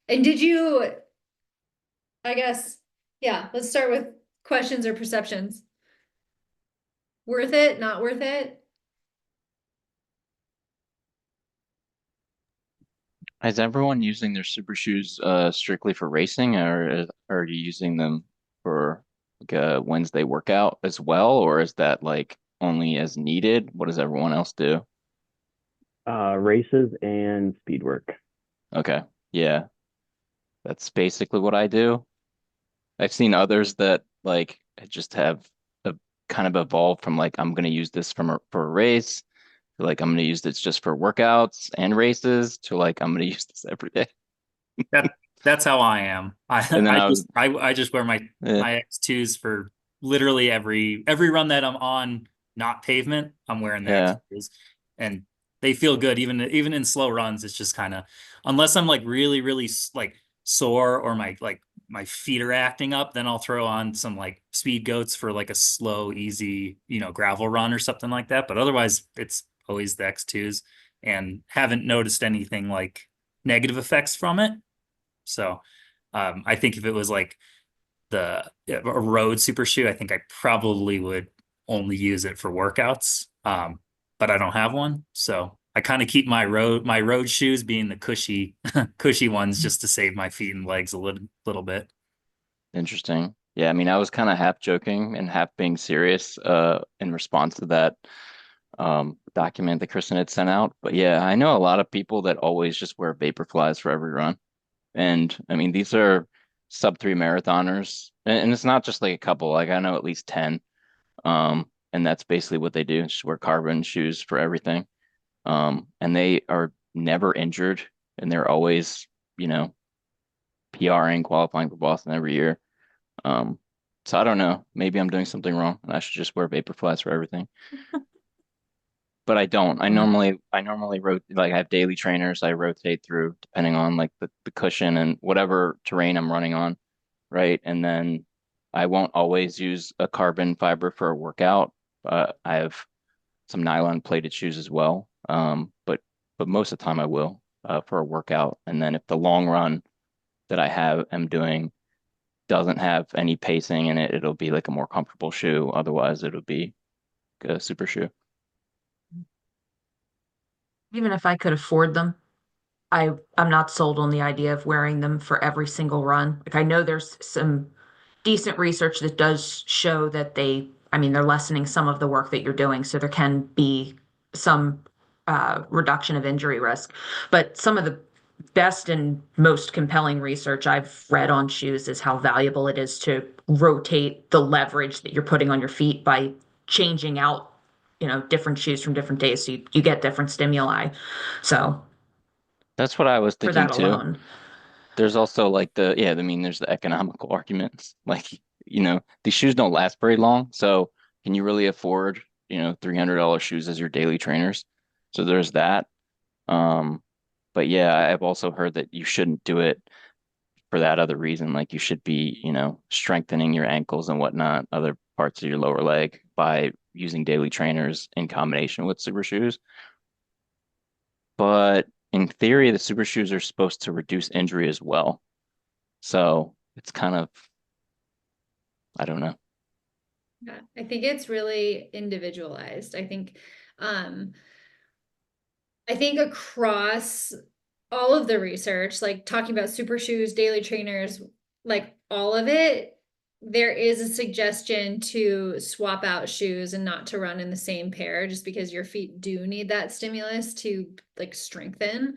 And I guess, yeah, let's start with questions or perceptions. Worth it, not worth it? Is everyone using their super shoes strictly for racing, or are you using them for like a Wednesday workout as well, or is that like only as needed? What does everyone else do? Races and speed work. Okay, yeah, that's basically what I do. I've seen others that like just have a kind of evolved from like I'm gonna use this for a race to like I'm gonna use this just for workouts and races to like I'm gonna use this every day. That's how I am. And then I just wear my eh, X2s for literally every run that I'm on, not pavement, I'm wearing the yeah, X2s, and they feel good even in slow runs. It's just kind of, unless I'm like really like sore or my feet are acting up, then I'll throw on some like speed goats for like a slow, easy, gravel run or something like that. But otherwise, it's always the X2s, and haven't noticed anything like negative effects from it. So I think if it was like a road super shoe, I think I probably would only use it for workouts. But I don't have one, so I kind of keep my road shoes being the cushy ones, just to save my feet and legs a little bit. interesting. Yeah, I mean, I was kind of half joking and half being serious in response to that document that Kristen had sent out. But yeah, I know a lot of people that always just wear Vaporflies for every run. And I mean, these are sub 3 marathoners, and it's not just like a couple. Like I know at least 10. And that's basically what they do. Just wear carbon shoes for everything. And they are never injured, and they're always, PRing, qualifying for Boston every year. Um, So I don't know. Maybe I'm doing something wrong and I should just wear Vaporflies for everything. But I don't. I normally like I have daily trainers I rotate through depending on like the cushion and whatever terrain I'm running on, right? And then I won't always use a carbon fiber for a workout. I have some nylon plated shoes as well. But most of the time I will for a workout. And then if the long run that am doing doesn't have any pacing in it, it'll be like a more comfortable shoe. Otherwise, it'll be a super shoe. Even if I could afford them, I'm not sold on the idea of wearing them for every single run. Like I know there's some decent research that does show that I mean, they're lessening some of the work that you're doing, so there can be some reduction of injury risk. But some of the best and most compelling research I've read on shoes is how valuable it is to rotate the leverage that you're putting on your feet by changing out, different shoes from different days, so you get different stimuli. So That's what I was for thinking that too. alone. There's also like I mean, there's the economical arguments. Like, these shoes don't last very long. So can you really afford, $300 shoes as your daily trainers? So there's that. But yeah, I've also heard that you shouldn't do it for that other reason. Like you should be, strengthening your ankles and whatnot, other parts of your lower leg by using daily trainers in combination with super shoes. But in theory, the super shoes are supposed to reduce injury as well. So it's kind of, I don't know. Yeah, I think it's really individualized. I think across all of the research, like talking about super shoes, daily trainers, like all of it, there is a suggestion to swap out shoes and not to run in the same pair just because your feet do need that stimulus to like strengthen.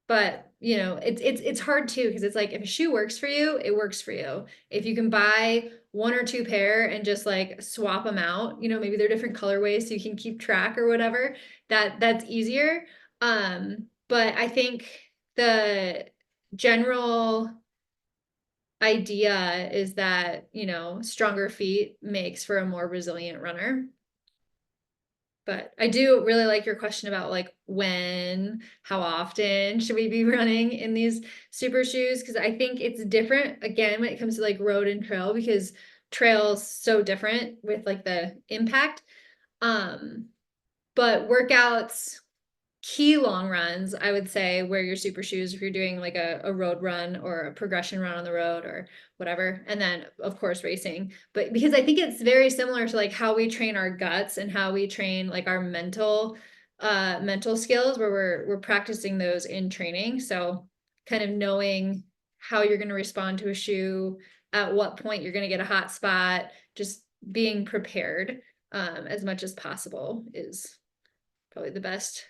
But it's hard too because it's like if a shoe works for you, it works for you. If you can buy one or two pair and just like swap them out, maybe they're different colorways so you can keep track or whatever, that's easier. But I think the general idea is that, stronger feet makes for a more resilient runner. But I do really like your question about like how often should we be running in these super shoes? Because I think it's different again when it comes to like road and trail because trail's so different with like the impact. But workouts, key long runs, I would say wear your super shoes if you're doing like a road run or a progression run on the road or whatever. And then of course racing, but because I think it's very similar to like how we train our guts and how we train like our mental skills where we're practicing those in training. So kind of knowing how you're going to respond to a shoe, at what point you're going to get a hot spot, just being prepared as much as possible is probably the best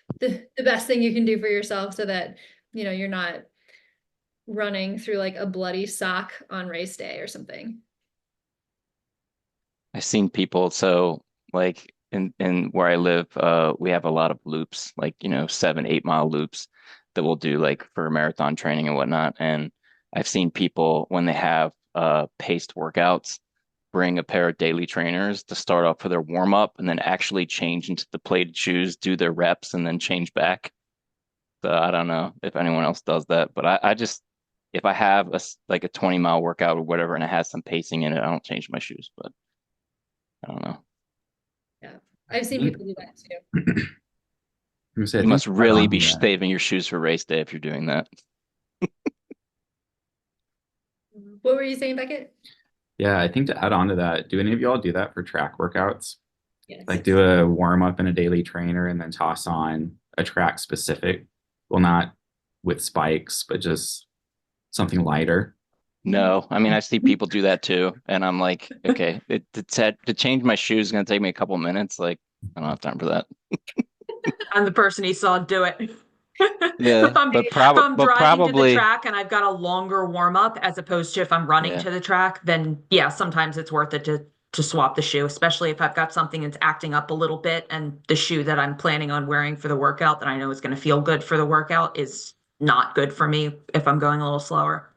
thing you can do for yourself so that you're not running through like a bloody sock on race day or something. I've seen people, so like in where I live, we have a lot of loops, like 7-8 mile loops that we'll do like for marathon training and whatnot. And I've seen people when they have paced workouts bring a pair of daily trainers to start off for their warm up and then actually change into the plated shoes, do their reps, and then change back. So I don't know if anyone else does that, but I just, if I have like a 20-mile workout or whatever and it has some pacing in it, I don't change my shoes, but I don't know. Yeah, I've seen people do that too. You must really be saving your shoes for race day if you're doing that. What were you saying, Beckett? Yeah, I think to add on to that, do any of y'all do that for track workouts? Yes. Like do a warm up in a daily trainer and then toss on a track specific? Well, not with spikes, but just something lighter. No, I mean, I see people do that too. And I'm like, okay, to change my shoes is going to take me a couple minutes. Like, I don't have time for that. I'm the person he saw do it. Yeah, if I'm driving to the track and I've got a longer warm up as opposed to if I'm running to the track, then yeah, sometimes it's worth it to swap the shoe, especially if I've got something that's acting up a little bit and the shoe that I'm planning on wearing for the workout that I know is going to feel good for the workout is not good for me if I'm going a little slower.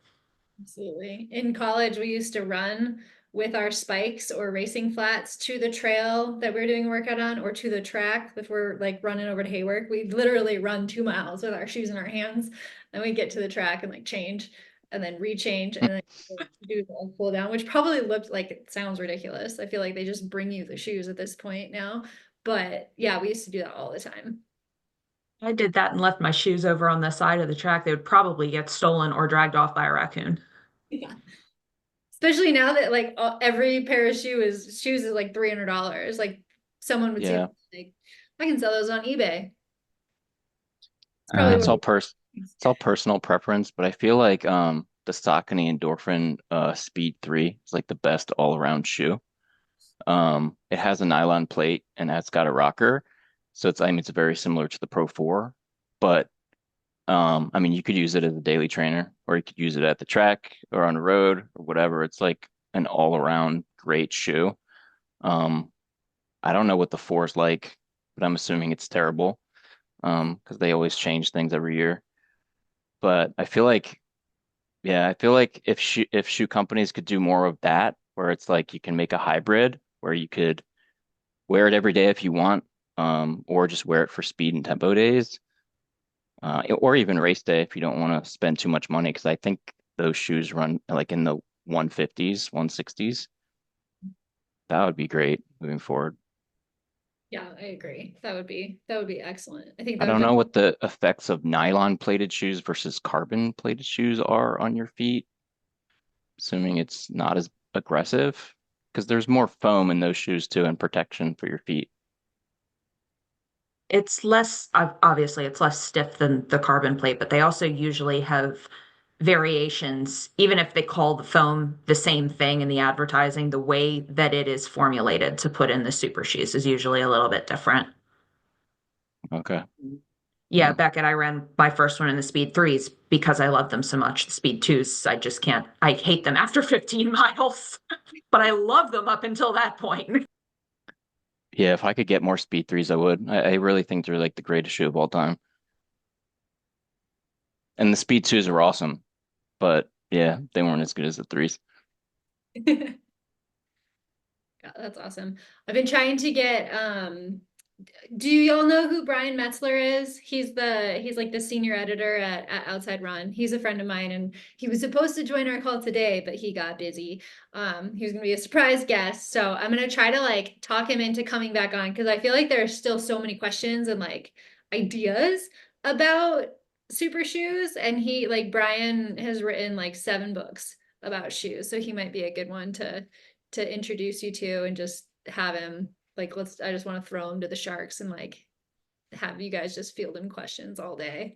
Absolutely. In college, we used to run with our spikes or racing flats to the trail that we are doing a workout on, or to the track if we're like running over to Haywork. We literally run 2 miles with our shoes in our hands, and we get to the track and like change and then rechange and then do the pull down, which probably looked like, it sounds ridiculous. I feel like they just bring you the shoes at this point now. But yeah, we used to do that all the time. I did that and left my shoes over on the side of the track. They would probably get stolen or dragged off by a raccoon. Yeah. Especially now that like every pair of shoes is like $300. Like someone would see, Yeah. like, I can sell those on eBay. It's Uh, probably It's what all it's all personal preference, but I feel like the Saucony Endorphin Speed 3 is like the best all-around shoe. It has a nylon plate and it's got a rocker. So it's, I mean, it's very similar to the Pro 4, but I mean, you could use it as a daily trainer, or you could use it at the track or on the road or whatever. It's like an all-around great shoe. Um, I don't know what the 4 is like, but I'm assuming it's terrible. Because they always change things every year. But I feel like, yeah, I feel like if shoe companies could do more of that, where it's like you can make a hybrid where you could wear it every day if you want, or just wear it for speed and tempo days, or even race day if you don't want to spend too much money. Because I think those shoes run like in the 150s, 160s. That would be great moving forward. Yeah, I agree. That would be excellent. I think I that would don't know what the effects of nylon plated shoes versus carbon plated shoes are on your feet, assuming it's not as aggressive, because there's more foam in those shoes too and protection for your feet. It's less, obviously, it's less stiff than the carbon plate, but they also usually have variations, even if they call the foam the same thing in the advertising, the way that it is formulated to put in the super shoes is usually a little bit different. Okay. Yeah, Yeah. Beckett, I ran my first one in the Speed 3s because I love them so much. The Speed 2s, I just can't, I hate them after 15 miles, but I love them up until that point. Yeah, if I could get more Speed 3s, I would. I really think they're like the greatest shoe of all time. And the Speed 2s are awesome, but yeah, they weren't as good as the 3s. yeah, that's awesome. I've been trying to get do y'all know who Brian Metzler is? He's like the senior editor at Outside Run. He's a friend of mine, and he was supposed to join our call today, but he got busy. He was gonna be a surprise guest. So I'm gonna try to like talk him into coming back on, because I feel like there's still so many questions and like ideas about super shoes. And he, like, Brian has written like 7 books about shoes. So he might be a good one to introduce you to, and just have him like, I just want to throw him to the sharks and like have you guys just field him questions all day.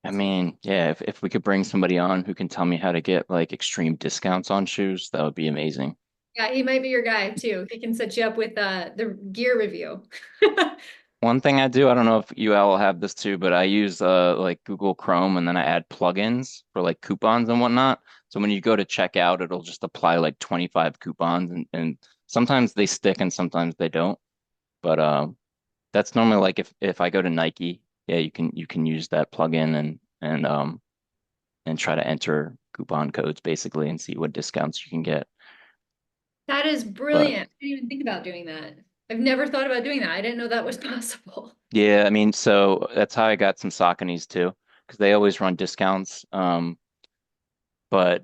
I mean, yeah, if we could bring somebody on who can tell me how to get like extreme discounts on shoes, that would be amazing. Yeah, he might be your guy too. He can set you up with the gear review. One thing I do, I don't know if you all have this too, but I use like Google Chrome and then I add plugins for like coupons and whatnot. So when you go to checkout, it'll just apply like 25 coupons and sometimes they stick and sometimes they don't. But that's normally like if I go to Nike, yeah, you can use that plugin and try to enter coupon codes basically and see what discounts you can get. That is brilliant. I didn't even think about doing that. I've never thought about doing that. I didn't know that was possible. Yeah, I mean, so that's how I got some Sauconys too, because they always run discounts. But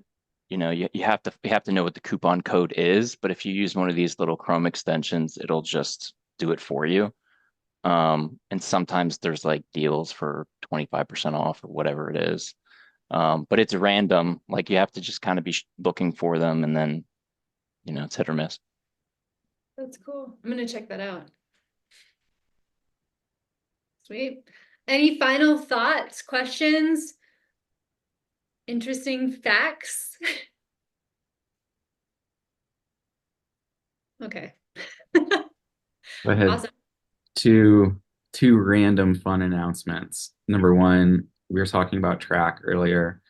you know, you have to know what the coupon code is. But if you use one of these little Chrome extensions, it'll just do it for you. And sometimes there's like deals for 25% off or whatever it is. But it's random. Like you have to just kind of be looking for them, and then it's hit or miss. That's cool. I'm gonna check that out. Sweet. Any final thoughts, questions, interesting facts? Okay. Go ahead. Awesome. Two random fun announcements. Number one, we were talking about track earlier.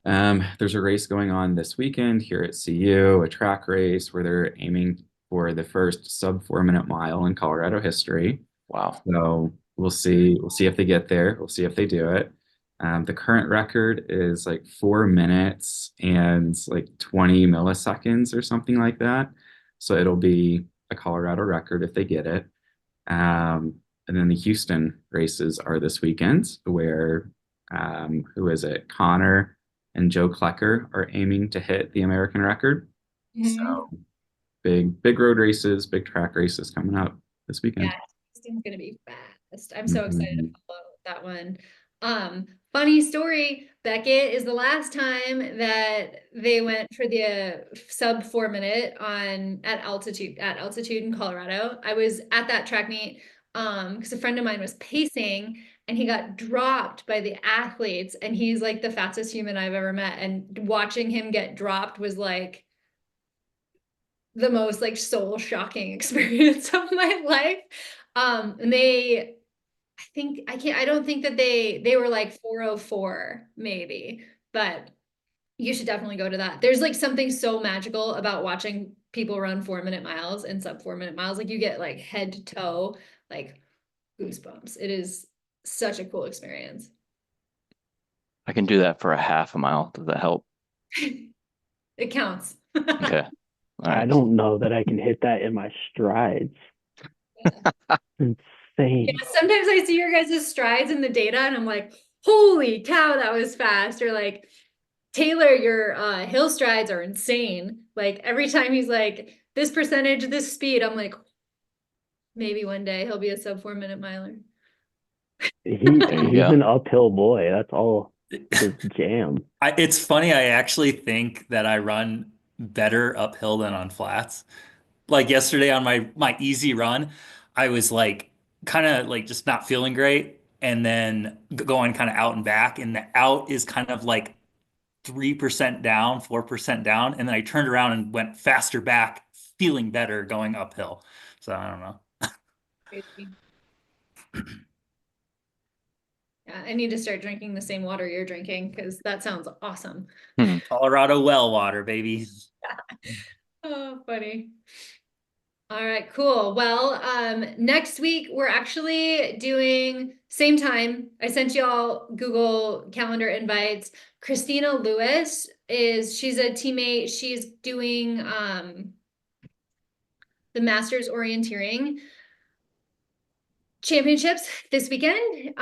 There's a race going on this weekend here at CU, a track race where they're aiming for the first sub 4-minute mile in Colorado history. Wow. So we'll see if they get there. We'll see if they do it. The current record is like 4 minutes and like 20 milliseconds or something like that. So it'll be a Colorado record if they get it. And then the Houston races are this weekend, where who is it? Connor and Joe Klecker are aiming to hit the American record. So big road races, big track races coming up this weekend. Yeah, Houston's gonna be fast. I'm so excited to Mhm. follow that one. Funny story, Beckett is the last time that they went for the sub 4 minute at altitude in Colorado. I was at that track meet because a friend of mine was pacing and he got dropped by the athletes, and he's like the fastest human I've ever met. And watching him get dropped was like the most like soul shocking experience of my life. And I don't think that they were like 4:04 maybe, but you should definitely go to that. There's like something so magical about watching people run 4-minute miles and sub 4-minute miles. Like you get like head to toe, like goosebumps. It is such a cool experience. I can do that for a half a mile. Does that help? It counts. Okay. All I right. don't know that I can hit that in my strides. Insane. Yeah, sometimes I see your guys' strides in the data and I'm like, holy cow, that was fast. Or like, Taylor, your hill strides are insane. Like every time he's like, this percentage, this speed, I'm like, maybe one day he'll be a sub 4-minute miler. He's Yeah. an uphill boy. That's all his jam. It's funny, I actually think that I run better uphill than on flats. Like yesterday on my easy run, I was like kind of like just not feeling great, and then going kind of out and back, and the out is kind of like 3% down, 4% down, and then I turned around and went faster back, feeling better going uphill. So I don't know. Crazy. Yeah, I need to start drinking the same water you're drinking because that sounds awesome. Colorado well water, baby. Oh, funny. All right, cool. Well, next week we're actually doing same time. I sent y'all Google Calendar invites. Christina Lewis she's a teammate. She's doing the Masters Orienteering Championships this weekend.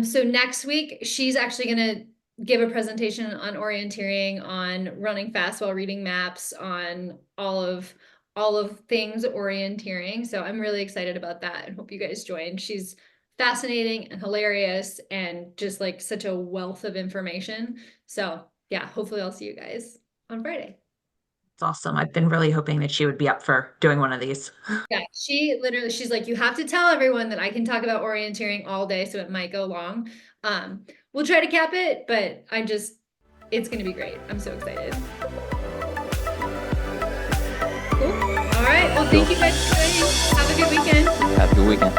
So next week she's actually gonna give a presentation on orienteering, on running fast while reading maps, on all of things orienteering. So I'm really excited about that and hope you guys join. She's fascinating and hilarious and just like such a wealth of information. So yeah, hopefully I'll see you guys on Friday. It's awesome. I've been really hoping that she would be up for doing one of these. Yeah, she's like, you have to tell everyone that I can talk about orienteering all day, so it might go long. We'll try to cap it, but it's gonna be great. I'm so excited. Cool. All right. Well, thank you guys for joining. Have a good weekend. Have a good weekend.